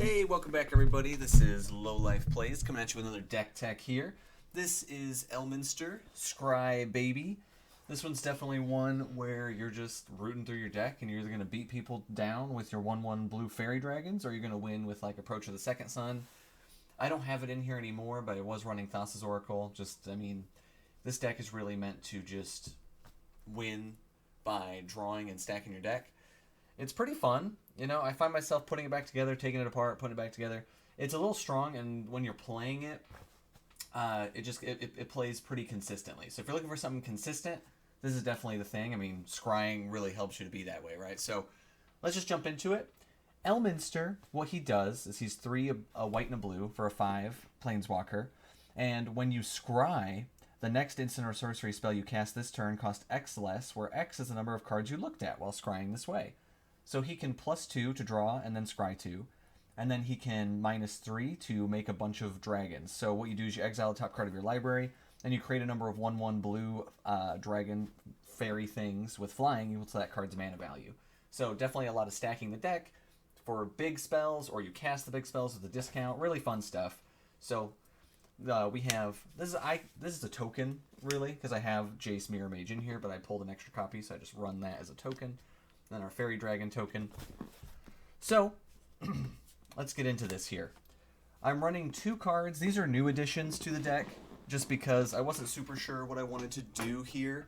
Hey, welcome back everybody. This is Low Life Plays coming at you with another deck tech here. This is Elminster, Scry baby. This one's definitely one where you're just rooting through your deck and you're either going to beat people down with your 1/1 blue fairy dragons or you're going to win with like Approach of the Second Sun. I don't have it in here anymore, but I was running Thassa's Oracle. This deck is really meant to just win by drawing and stacking your deck. It's pretty fun. You know, I find myself putting it back together, taking it apart, putting it back together. It's a little strong, and when you're playing it, it plays pretty consistently. So if you're looking for something consistent, this is definitely the thing. I mean, scrying really helps you to be that way, right? So let's just jump into it. Elminster, what he does is he's 3 a white and a blue for a 5 planeswalker, and when you scry, the next instant or sorcery spell you cast this turn costs X less, where X is the number of cards you looked at while scrying this way. So he can +2 to draw and then scry 2. And then he can -3 to make a bunch of dragons. So what you do is you exile the top card of your library, and you create a number of 1/1 blue dragon fairy things with flying equal to that card's mana value. So definitely a lot of stacking the deck for big spells, or you cast the big spells with a discount. Really fun stuff. So we have this is a token really, because I have Jace Mirror Mage in here, but I pulled an extra copy, so I just run that as a token. Then our fairy dragon token. So let's get into this here. I'm running 2 cards. These are new additions to the deck, just because I wasn't super sure what I wanted to do here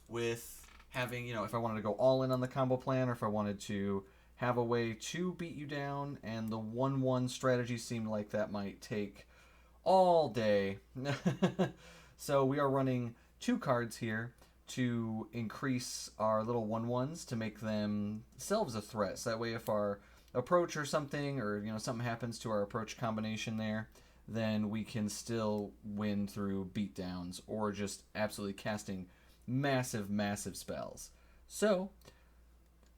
with having, if I wanted to go all in on the combo plan, or if I wanted to have a way to beat you down, and the 1/1 strategy seemed like that might take all day. So we are running 2 cards here to increase our little 1/1s to make themselves a threat. So that way if our approach or something, or something happens to our approach combination there, then we can still win through beatdowns or just absolutely casting massive spells. So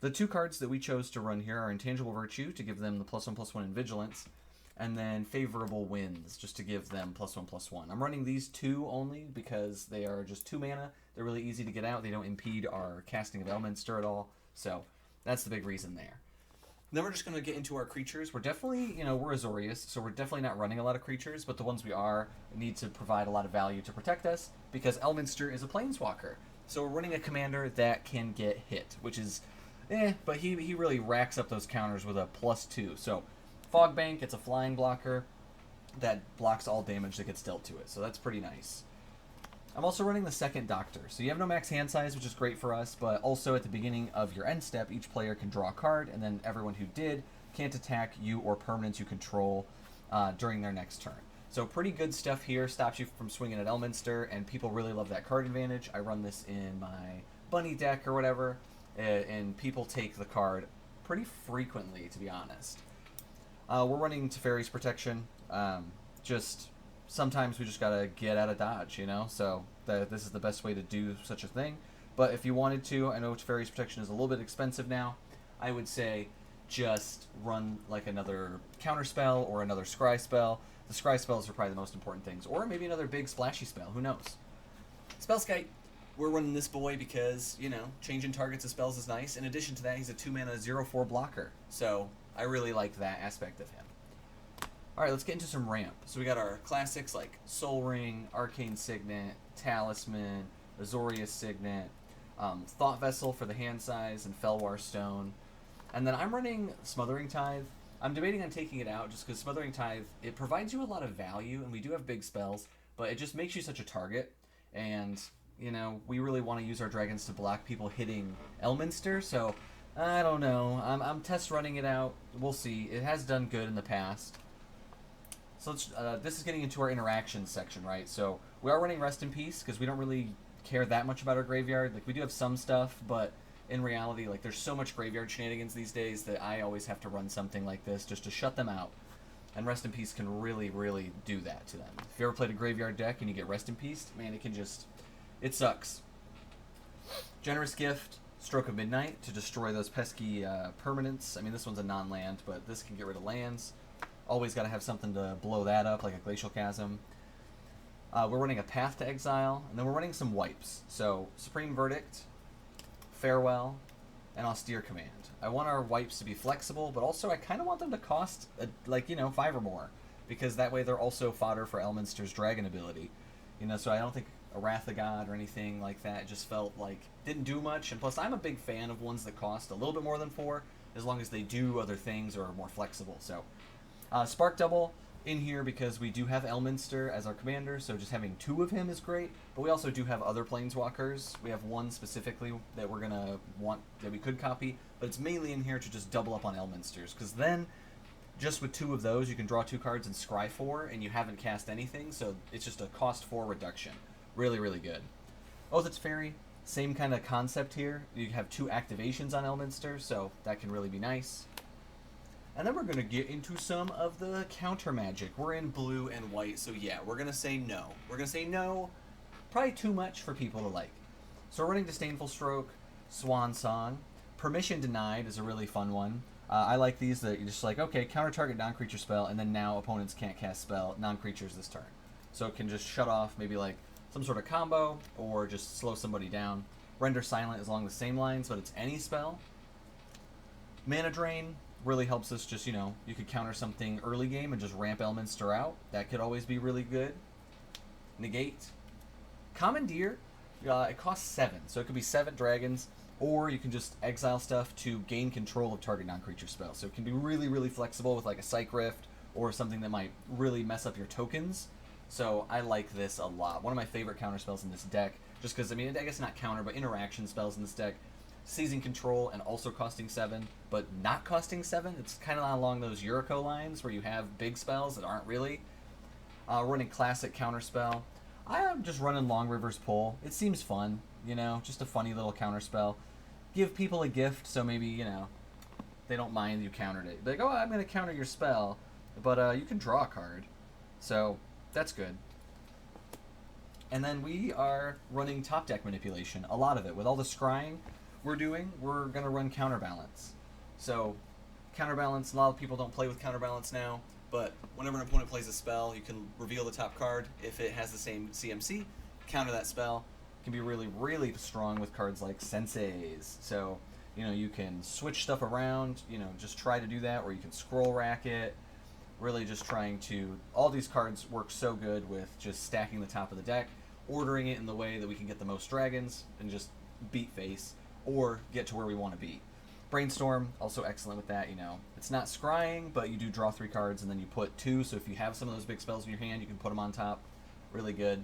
the 2 cards that we chose to run here are Intangible Virtue to give them the +1/+1 in Vigilance, and then Favorable Winds just to give them +1/+1. I'm running these 2 only because they are just 2 mana. They're really easy to get out. They don't impede our casting of Elminster at all. So that's the big reason there. Then we're just going to get into our creatures. We're definitely, we're Azorius, so we're definitely not running a lot of creatures, but the ones we are need to provide a lot of value to protect us, because Elminster is a planeswalker. So we're running a commander that can get hit, which is, but he really racks up those counters with a +2. So Fog Bank, it's a flying blocker that blocks all damage that gets dealt to it, so that's pretty nice. I'm also running the second Doctor, so you have no max hand size, which is great for us, but also at the beginning of your end step, each player can draw a card, and then everyone who did can't attack you or permanents you control during their next turn. So pretty good stuff here, stops you from swinging at Elminster, and people really love that card advantage. I run this in my bunny deck or whatever, and people take the card pretty frequently, to be honest. We're running Teferi's Protection. Sometimes we just gotta get out of dodge, so this is the best way to do such a thing. But if you wanted to, I know Teferi's Protection is a little bit expensive now, I would say just run like another counter spell or another scry spell. The scry spells are probably the most important things, or maybe another big splashy spell, who knows. Spellskite, we're running this boy because, changing targets of spells is nice. In addition to that, he's a 2-mana 0/4 blocker, so I really like that aspect of him. Alright, let's get into some ramp. So we got our classics like Soul Ring, Arcane Signet, Talisman, Azorius Signet, Thought Vessel for the hand size, and Felwar Stone. And then I'm running Smothering Tithe. I'm debating on taking it out just because Smothering Tithe, it provides you a lot of value, and we do have big spells, but it just makes you such a target. And, we really want to use our dragons to block people hitting Elminster, so I don't know. I'm test running it out. We'll see. It has done good in the past. So this is getting into our interactions section, right? So we are running Rest in Peace because we don't really care that much about our graveyard. Like, we do have some stuff, but in reality, like, there's so much graveyard shenanigans these days that I always have to run something like this just to shut them out. And Rest in Peace can really do that to them. If you ever played a graveyard deck and you get Rest in Peace, man, it sucks. Generous Gift, Stroke of Midnight to destroy those pesky permanents. I mean, this one's a non-land, but this can get rid of lands. Always got to have something to blow that up, like a Glacial Chasm. We're running a Path to Exile, and then we're running some wipes. So Supreme Verdict, Farewell, and Austere Command. I want our wipes to be flexible, but also I kind of want them to cost, like, 5 or more, because that way they're also fodder for Elminster's Dragon ability. So I don't think a Wrath of God or anything like that just felt like didn't do much, and plus I'm a big fan of ones that cost a little bit more than 4, as long as they do other things or are more flexible. So Spark Double in here because we do have Elminster as our commander, so just having 2 of him is great, but we also do have other Planeswalkers. We have one specifically that we're going to want, that we could copy, but it's mainly in here to just double up on Elminsters, because then just with 2 of those you can draw 2 cards and scry 4, and you haven't cast anything, so it's just a cost 4 reduction. Really, really good. Oath Its Fairy, same kind of concept here. You have 2 activations on Elminster, so that can really be nice. And then we're going to get into some of the Countermagic. We're in blue and white, so yeah, we're going to say no. We're going to say no, probably too much for people to like. So we're running Disdainful Stroke, Swan Song. Permission Denied is a really fun one. I like these that you're just like, okay, counter target non-creature spell, and then now opponents can't cast spell non-creatures this turn. So it can just shut off maybe like some sort of combo, or just slow somebody down. Render Silent is along the same lines, but it's any spell. Mana Drain really helps us just, you could counter something early game and just ramp Elminster out. That could always be really good. Negate. Commandeer, it costs 7, so it could be 7 dragons, or you can just exile stuff to gain control of target non-creature spells. So it can be really, really flexible with like a Psych Rift, or something that might really mess up your tokens. So I like this a lot. One of my favorite counter spells in this deck, just because, I guess not counter, but interaction spells in this deck. Seizing Control and also costing 7, but not costing 7. It's kind of along those Yuriko lines where you have big spells that aren't really. Running Classic Counterspell. I am just running Long River's Pull. It seems fun, just a funny little counterspell. Give people a gift, so maybe, they don't mind you countered it. Like, oh, I'm going to counter your spell, but you can draw a card. So that's good. And then we are running Top Deck Manipulation, a lot of it. With all the scrying we're going to run Counterbalance. So Counterbalance, a lot of people don't play with Counterbalance now, but whenever an opponent plays a spell, you can reveal the top card. If it has the same CMC, counter that spell. It can be really, really strong with cards like Senseis. So, you can switch stuff around, just try to do that, or you can scroll rack it. Really just trying to, all these cards work so good with just stacking the top of the deck, ordering it in the way that we can get the most dragons, and just beat face, or get to where we want to be. Brainstorm, also excellent with that, It's not scrying, but you do draw 3 cards, and then you put 2, so if you have some of those big spells in your hand, you can put them on top. Really good.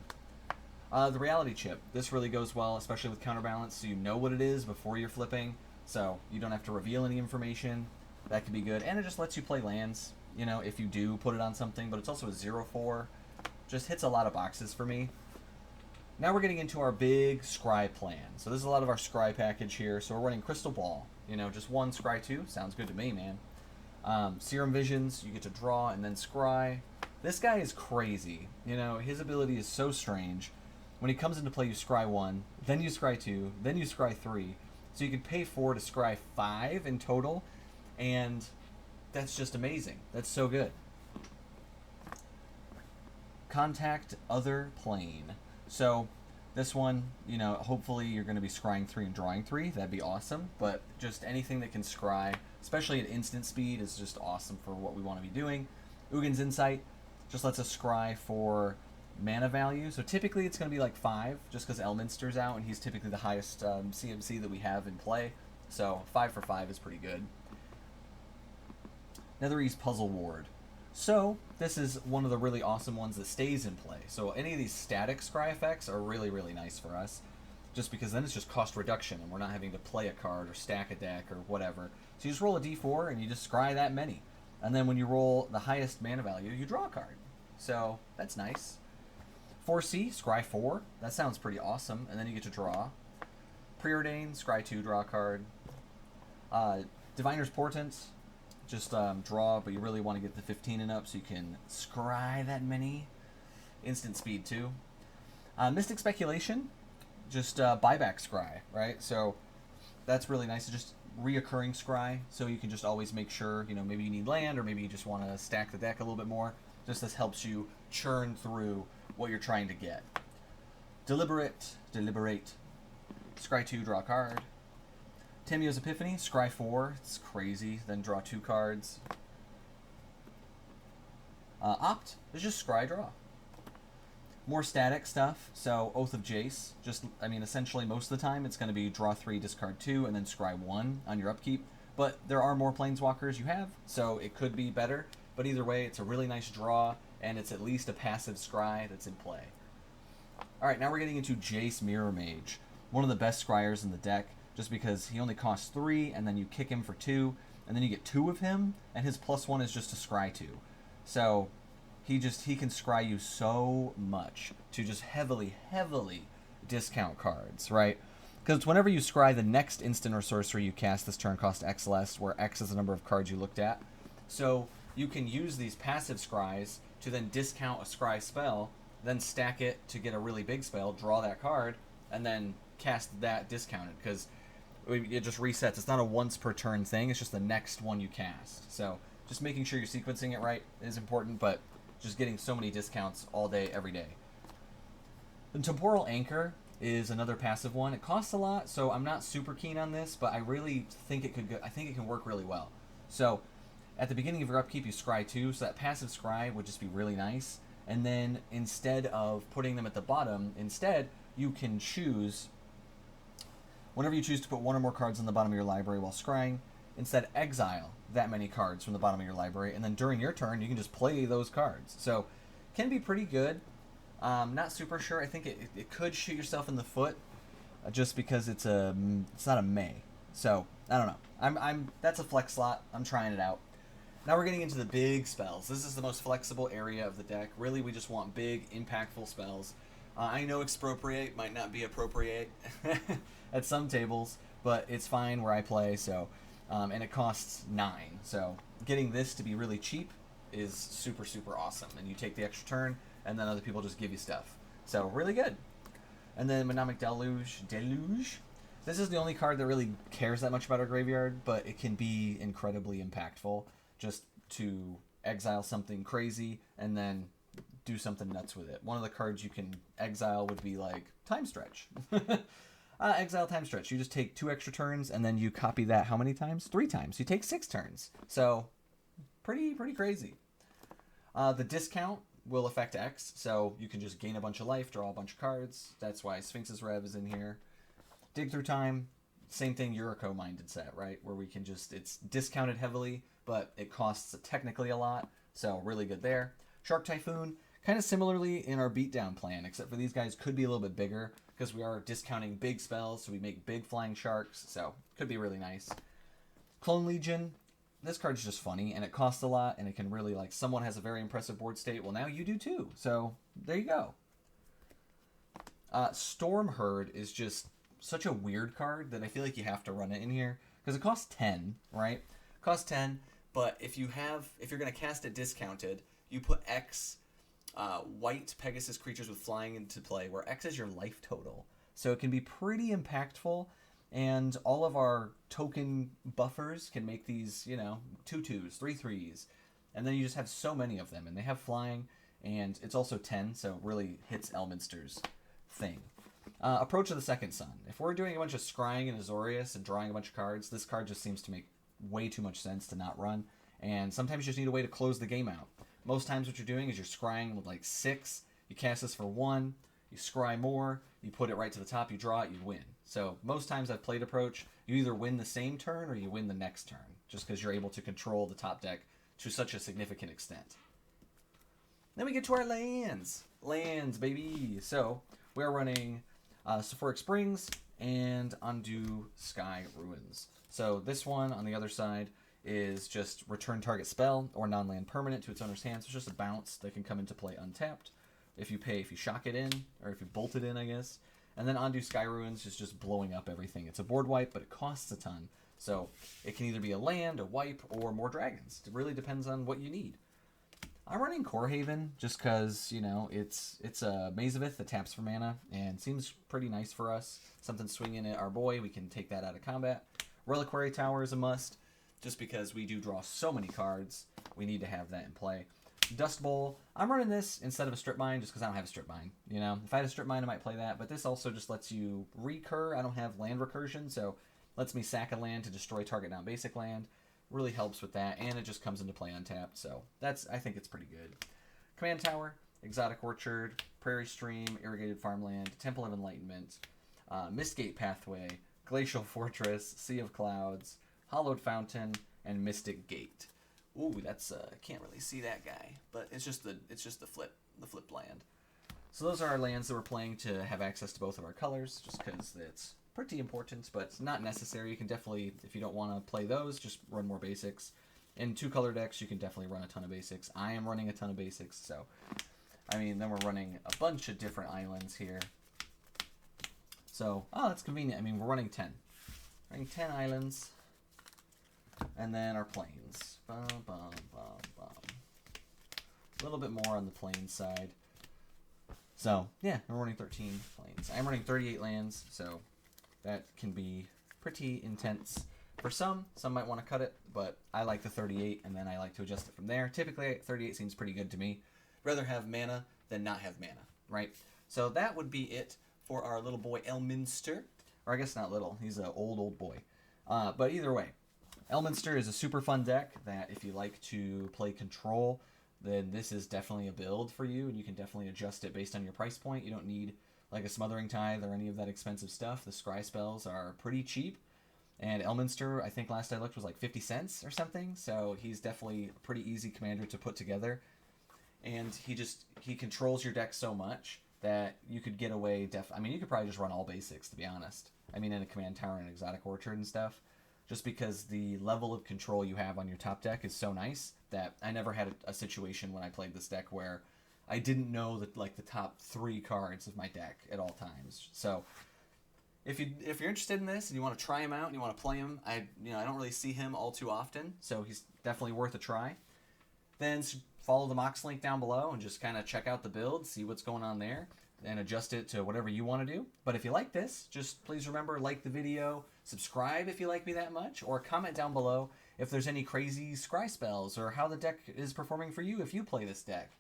The Reality Chip. This really goes well, especially with Counterbalance, so you know what it is before you're flipping, so you don't have to reveal any information. That could be good, and it just lets you play lands, if you do put it on something, but it's also a 0/4. Just hits a lot of boxes for me. Now we're getting into our big Scry plan. So this is a lot of our Scry package here. So we're running Crystal Ball. Just 1 Scry 2. Sounds good to me, man. Serum Visions, you get to draw and then Scry. This guy is crazy. His ability is so strange. When he comes into play, you Scry 1, then you Scry 2, then you Scry 3. So you can pay 4 to Scry 5 in total, and that's just amazing. That's so good. Contact Other Plane. So this one, hopefully you're going to be scrying 3 and drawing 3. That'd be awesome. But just anything that can scry, especially at instant speed, is just awesome for what we want to be doing. Ugin's Insight just lets us scry for mana value. So typically it's going to be like 5, just because Elminster's out, and he's typically the highest CMC that we have in play. So 5 for 5 is pretty good. Netherese Puzzle Ward. So this is one of the really awesome ones that stays in play. So any of these static scry effects are really, really nice for us, just because then it's just cost reduction, and we're not having to play a card or stack a deck or whatever. So you just roll a d4 and you just scry that many. And then when you roll the highest mana value, you draw a card. So that's nice. 4C, scry 4. That sounds pretty awesome. And then you get to draw. Preordain, scry 2, draw a card. Diviner's Portent. Just draw, but you really want to get the 15 and up so you can scry that many. Instant speed, too. Mystic Speculation, just buyback scry, right? So that's really nice. It's just reoccurring scry, so you can just always make sure, maybe you need land, or maybe you just want to stack the deck a little bit more. Just this helps you churn through what you're trying to get. Deliberate. Scry 2, draw a card. Timio's Epiphany, Scry 4, it's crazy, then draw 2 cards. Opt, it's just Scry draw. More static stuff, so Oath of Jace, just, I mean, essentially most of the time it's going to be draw 3, discard 2, and then Scry 1 on your upkeep. But there are more Planeswalkers you have, so it could be better. But either way, it's a really nice draw, and it's at least a passive Scry that's in play. Alright, now we're getting into Jace Mirror Mage. One of the best Scryers in the deck, just because he only costs 3, and then you kick him for 2, and then you get 2 of him, and his +1 is just to Scry 2. So he can Scry you so much to just heavily discount cards, right? Because whenever you Scry, the next instant or sorcery you cast this turn costs X less, where X is the number of cards you looked at. So you can use these passive Scries to then discount a Scry spell, then stack it to get a really big spell, draw that card, and then cast that discounted, because it just resets. It's not a once per turn thing, it's just the next one you cast. So just making sure you're sequencing it right is important, but just getting so many discounts all day, every day. The Temporal Anchor is another passive one. It costs a lot, so I'm not super keen on this, but I really think it could. I think it can work really well. So at the beginning of your upkeep, you Scry 2, so that passive Scry would just be really nice. And then instead of putting them at the bottom, instead you can choose, whenever you choose to put 1 or more cards in the bottom of your library while scrying, instead exile that many cards from the bottom of your library, and then during your turn you can just play those cards. So can be pretty good. Not super sure. I think it could shoot yourself in the foot, just because it's not a May. So I don't know. That's a flex slot. I'm trying it out. Now we're getting into the big spells. This is the most flexible area of the deck. Really, we just want big, impactful spells. I know Expropriate might not be appropriate at some tables, but it's fine where I play. So, and it costs 9. So getting this to be really cheap is super awesome. And you take the extra turn, and then other people just give you stuff. So really good. And then Mnemonic Deluge. This is the only card that really cares that much about our graveyard, but it can be incredibly impactful. Just to exile something crazy and then do something nuts with it. One of the cards you can exile would be like Time Stretch. Exile Time Stretch. You just take 2 extra turns and then you copy that how many times? 3 times. You take 6 turns. So pretty crazy. The discount will affect X, so you can just gain a bunch of life, draw a bunch of cards. That's why Sphinx's Rev is in here. Dig Through Time. Same thing, Yuriko minded set, right? Where we can just, it's discounted heavily, but it costs technically a lot, so really good there. Shark Typhoon, kind of similarly in our beatdown plan, except for these guys could be a little bit bigger, because we are discounting big spells, so we make big flying sharks, so could be really nice. Clone Legion, this card's just funny, and it costs a lot, and it can really, like, someone has a very impressive board state, well now you do too, so there you go. Storm Herd is just such a weird card that I feel like you have to run it in here, because it costs 10, right? It costs 10, but if you're going to cast it discounted, you put X white Pegasus creatures with flying into play, where X is your life total. So it can be pretty impactful, and all of our token buffers can make these, 2/2s, 3/3s, and then you just have so many of them, and they have flying, and it's also 10, so it really hits Elminster's thing. Approach of the Second Sun. If we're doing a bunch of scrying in Azorius and drawing a bunch of cards, this card just seems to make way too much sense to not run. And sometimes you just need a way to close the game out. Most times what you're doing is you're scrying with like 6, you cast this for 1, you scry more, you put it right to the top, you draw it, you win. So most times I've played Approach, you either win the same turn or you win the next turn, just because you're able to control the top deck to such a significant extent. Then we get to our lands. Lands, baby. So we're running Sephoric Springs and Undo Sky Ruins. So this one on the other side is just return target spell or non-land permanent to its owner's hand. So it's just a bounce that can come into play untapped. If you shock it in, or if you bolt it in, I guess. And then Undo Sky Ruins is just blowing up everything. It's a board wipe, but it costs a ton. So it can either be a land, a wipe, or more dragons. It really depends on what you need. I'm running Corehaven just because, it's a Maze of Ith that taps for mana and seems pretty nice for us. Something swinging at our boy, we can take that out of combat. Reliquary Tower is a must just because we do draw so many cards. We need to have that in play. Dust Bowl, I'm running this instead of a Strip Mine just because I don't have a Strip Mine. If I had a Strip Mine, I might play that, but this also just lets you recur. I don't have land recursion, so Lets me sack a land to destroy target non-basic land. Really helps with that, and it just comes into play untapped, so I think it's pretty good. Command Tower, Exotic Orchard, Prairie Stream, Irrigated Farmland, Temple of Enlightenment, Mistgate Pathway, Glacial Fortress, Sea of Clouds, Hollowed Fountain, and Mystic Gate. Ooh, that's can't really see that guy, but it's just the flip land. So those are our lands that we're playing to have access to both of our colors, just because it's pretty important, but it's not necessary. You can definitely, if you don't want to play those, just run more basics. In 2-color decks, you can definitely run a ton of basics. I am running a ton of basics, so I mean, then we're running a bunch of different islands here. So, that's convenient. I mean, we're running 10. Running 10 islands. And then our plains. Bum, bum, bum, bum. A little bit more on the plains side. So, yeah, we're running 13 plains. I'm running 38 lands, so that can be pretty intense. For some might want to cut it, but I like the 38, and then I like to adjust it from there. Typically, 38 seems pretty good to me. Rather have mana than not have mana, right? So that would be it for our little boy Elminster. Or I guess not little, he's an old boy. But either way, Elminster is a super fun deck that if you like to play control, then this is definitely a build for you, and you can definitely adjust it based on your price point. You don't need like a Smothering Tithe or any of that expensive stuff. The Scry spells are pretty cheap, and Elminster, I think last I looked, was like 50 cents or something, so he's definitely a pretty easy commander to put together. And he controls your deck so much that you could get away. I mean, you could probably just run all basics, to be honest. I mean, in a Command Tower and Exotic Orchard and stuff, just because the level of control you have on your top deck is so nice that I never had a situation when I played this deck where I didn't know that like the top 3 cards of my deck at all times. So if you're interested in this and you want to try him out and you want to play him, I don't really see him all too often, so he's definitely worth a try. Then follow the Mox link down below and just kind of check out the build, see what's going on there, and adjust it to whatever you want to do. But if you like this, just please remember, like the video, subscribe if you like me that much, or comment down below if there's any crazy Scry spells or how the deck is performing for you if you play this deck.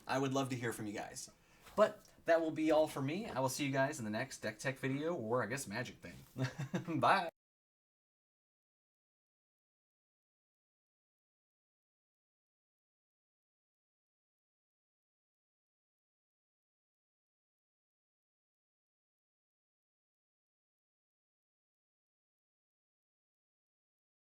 I would love to hear from you guys. But that will be all for me. I will see you guys in the next Deck Tech video, or I guess Magic thing. Bye!